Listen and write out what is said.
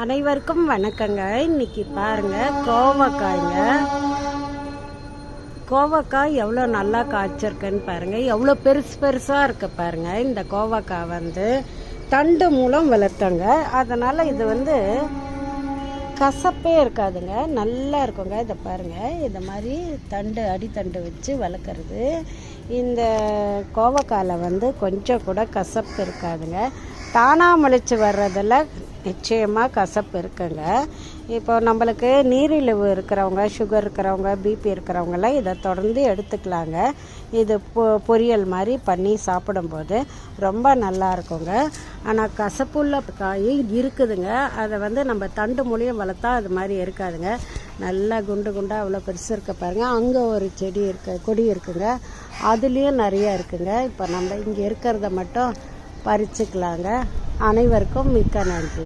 அனைவருக்கும் வணக்கங்க. இன்னைக்கு பாருங்க கோவக்காய்ங்க. கோவக்காய் எவ்வளோ நல்லா காய்ச்சிருக்குன்னு பாருங்க, எவ்வளோ பெருசு பெருசாக இருக்கு பாருங்க. இந்த கோவக்காய் வந்து தண்டு மூலம் வளர்த்தங்க, அதனால இது கசப்பே இருக்காதுங்க, நல்லா இருக்குங்க. இதை பாருங்க, இந்த மாதிரி அடித்தண்டு வச்சு வளர்க்குறது. இந்த கோவக்காயில் கொஞ்சம் கூட கசப்பு இருக்காதுங்க. தானாக முளைச்சி வர்றதில் நிச்சயமாக கசப்பு இருக்குங்க. இப்போ நம்மளுக்கு நீரிழிவு இருக்கிறவங்க, சுகர் இருக்கிறவங்க, பிபி இருக்கிறவங்களாம் இதை தொடர்ந்து எடுத்துக்கலாங்க. இது பொரியல் மாதிரி பண்ணி சாப்பிடும்போது ரொம்ப நல்லா இருக்குங்க. ஆனால் கசப்புள்ள காய் இருக்குதுங்க, அதை நம்ம தண்டு மூலியம் வளர்த்தா அது மாதிரி இருக்காதுங்க. நல்லா குண்டு குண்டாக அவ்வளோ பெருசு இருக்க பாருங்கள். அங்கே ஒரு கொடி இருக்குங்க, அதுலேயும் நிறைய இருக்குங்க. இப்போ நம்ம இங்கே இருக்கிறத மட்டும் பறிச்சுக்கலாங்க. அனைவருக்கும் மிக்க நன்றி.